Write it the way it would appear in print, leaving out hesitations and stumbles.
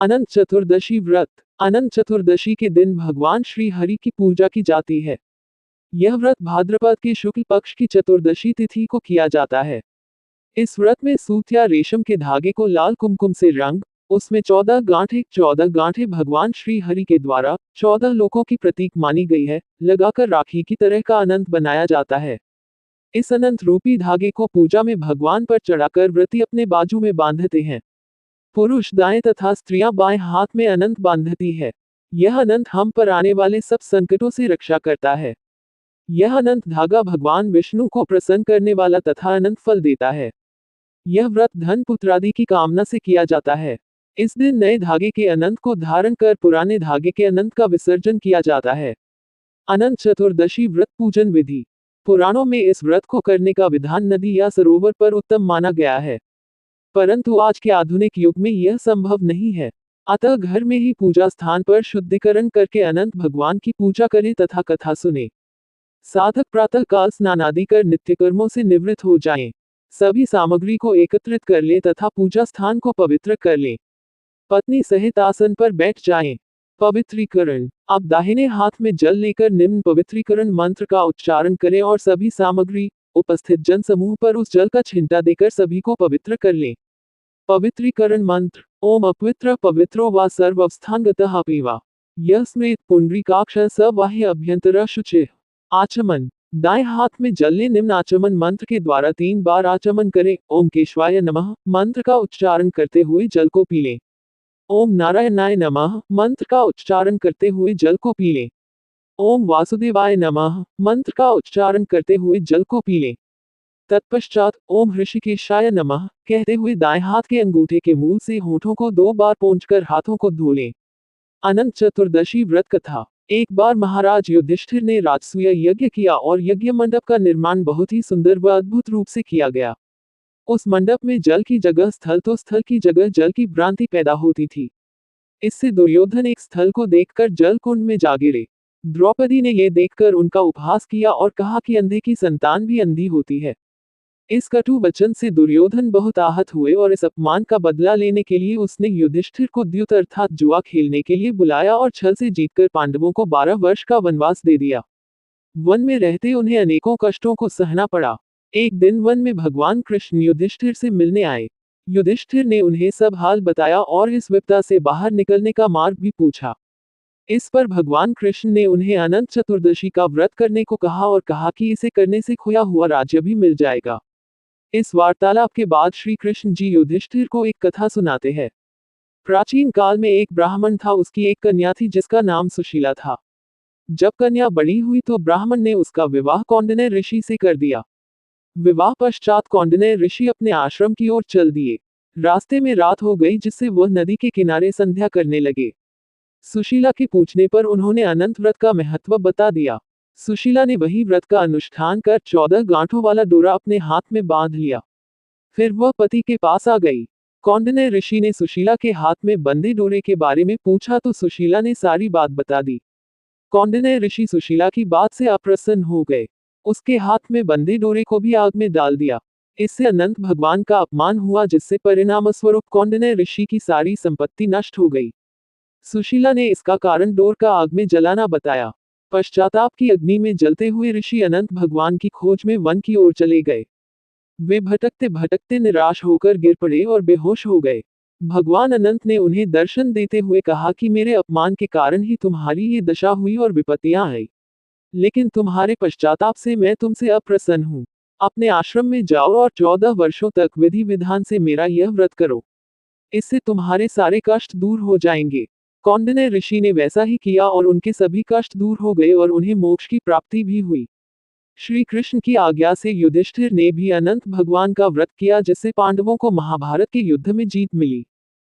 अनंत चतुर्दशी व्रत। अनंत चतुर्दशी के दिन भगवान श्री हरि की पूजा की जाती है। यह व्रत भाद्रपद के शुक्ल पक्ष की चतुर्दशी तिथि को किया जाता है। इस व्रत में सूत या रेशम के धागे को लाल कुमकुम से रंग, उसमें 14 गांठें भगवान श्री हरि के द्वारा 14 लोकों की प्रतीक मानी गई है, लगाकर राखी की तरह का अनंत बनाया जाता है। इस अनंत रूपी धागे को पूजा में भगवान पर चढ़ाकर व्रती अपने बाजू में बांधते हैं। पुरुष दाएं तथा स्त्रियां बाएं हाथ में अनंत बांधती है। यह अनंत हम पर आने वाले सब संकटों से रक्षा करता है। यह अनंत धागा भगवान विष्णु को प्रसन्न करने वाला तथा अनंत फल देता है। यह व्रत धन पुत्रादि की कामना से किया जाता है। इस दिन नए धागे के अनंत को धारण कर पुराने धागे के अनंत का विसर्जन किया जाता है। अनंत चतुर्दशी व्रत पूजन विधि। पुराणों में इस व्रत को करने का विधान नदी या सरोवर पर उत्तम माना गया है, परंतु आज के आधुनिक युग में यह संभव नहीं है। अतः घर में ही पूजा स्थान पर शुद्धिकरण करके अनंत भगवान की पूजा करें तथा कथा सुने। साधक प्रातः काल स्नान आदि कर नित्य कर्मों से निवृत्त हो जाएं। सभी सामग्री को एकत्रित कर लें तथा पूजा स्थान को पवित्र कर लें। पत्नी सहित आसन पर बैठ जाएं। पवित्रीकरण। अब दाहिने हाथ में जल लेकर निम्न पवित्रीकरण मंत्र का उच्चारण करें और सभी सामग्री उपस्थित जन समूह पर उस जल का छिंटा देकर सभी को पवित्र कर लें। पवित्रीकरण मंत्र। ओम अपवित्र पवित्रो वा सर्वस्थानगतः पीवा यह स्मृत पुंडरीकाक्ष सवाह्य अभ्यंतर शुचि। आचमन। दाएं हाथ में जल ले निम्न आचमन मंत्र के द्वारा 3 बार आचमन करें। ओम केशवाय नमः मंत्र का उच्चारण करते हुए जल को पी लें। ओम नारायणाय नमः मंत्र का उच्चारण करते हुए जल को पी लें। ओम वासुदेवाय नमः मंत्र का उच्चारण करते हुए जल को पी लें। तत्पश्चात ओम ऋषिकेशाय नमः कहते हुए दाएं हाथ के अंगूठे के मूल से होठों को 2 बार पोंछकर हाथों को धो लें। अनंत चतुर्दशी व्रत कथा। एक बार महाराज युधिष्ठिर ने राजसूय यज्ञ किया और यज्ञ मंडप का निर्माण बहुत ही सुंदर व अद्भुत रूप से किया गया। उस मंडप में जल की जगह स्थल तो स्थल की जगह जल की भ्रांति पैदा होती थी। इससे दुर्योधन एक स्थल को देखकर जल कुंड में जा गिरे। द्रौपदी ने यह देखकर उनका उपहास किया और कहा कि अंधे की संतान भी अंधी होती है। इस कटु वचन से दुर्योधन बहुत आहत हुए और इस अपमान का बदला लेने के लिए उसने युधिष्ठिर को द्यूत अर्थात जुआ खेलने के लिए बुलाया और छल से जीतकर पांडवों को 12 वर्ष का वनवास दे दिया। वन में रहते उन्हें अनेकों कष्टों को सहना पड़ा। एक दिन वन में भगवान कृष्ण युधिष्ठिर से मिलने आए। युधिष्ठिर ने उन्हें सब हाल बताया और इस विपदा से बाहर निकलने का मार्ग भी पूछा। इस पर भगवान कृष्ण ने उन्हें अनंत चतुर्दशी का व्रत करने को कहा और कहा कि इसे करने से खोया हुआ राज्य भी मिल जाएगा। इस वार्तालाप के बाद श्री कृष्ण जी युधिष्ठिर को एक कथा सुनाते हैं। प्राचीन काल में एक ब्राह्मण था, उसकी एक कन्या थी जिसका नाम सुशीला था। जब कन्या बड़ी हुई तो ब्राह्मण ने उसका विवाह कौंडिन्य ऋषि से कर दिया। विवाह पश्चात कौंडिन्य ऋषि अपने आश्रम की ओर चल दिए। रास्ते में रात हो गई जिससे वह नदी के किनारे संध्या करने लगे। सुशीला के पूछने पर उन्होंने अनंत व्रत का महत्व बता दिया। सुशीला ने वही व्रत का अनुष्ठान कर 14 गांठों वाला डोरा अपने हाथ में बांध लिया। फिर वह पति के पास आ गई। कौंडिन्य ऋषि ने सुशीला के हाथ में बंधे डोरे के बारे में पूछा तो सुशीला ने सारी बात बता दी। कौंडिन्य ऋषि सुशीला की बात से अप्रसन्न हो गए। उसके हाथ में बंधे डोरे को भी आग में डाल दिया। इससे अनंत भगवान का अपमान हुआ, जिससे परिणामस्वरूप कौंडिन्य ऋषि की सारी संपत्ति नष्ट हो गई। सुशीला ने इसका कारण डोर का आग में जलाना बताया। पश्चाताप की अग्नि में जलते हुए ऋषि अनंत भगवान की खोज में वन की ओर चले गए। वे भटकते भटकते निराश होकर गिर पड़े और बेहोश हो गए। भगवान अनंत ने उन्हें दर्शन देते हुए कहा कि मेरे अपमान के कारण ही तुम्हारी ये दशा हुई और विपत्तियां आई, लेकिन तुम्हारे पश्चाताप से मैं तुमसे अप्रसन्न हूँ। अपने आश्रम में जाओ और 14 वर्षों तक विधि विधान से मेरा यह व्रत करो। इससे तुम्हारे सारे कष्ट दूर हो जाएंगे। कौंडिन्य ऋषि ने वैसा ही किया और उनके सभी कष्ट दूर हो गए और उन्हें मोक्ष की प्राप्ति भी हुई। श्री कृष्ण की आज्ञा से युधिष्ठिर ने भी अनंत भगवान का व्रत किया, जिससे पांडवों को महाभारत के युद्ध में जीत मिली।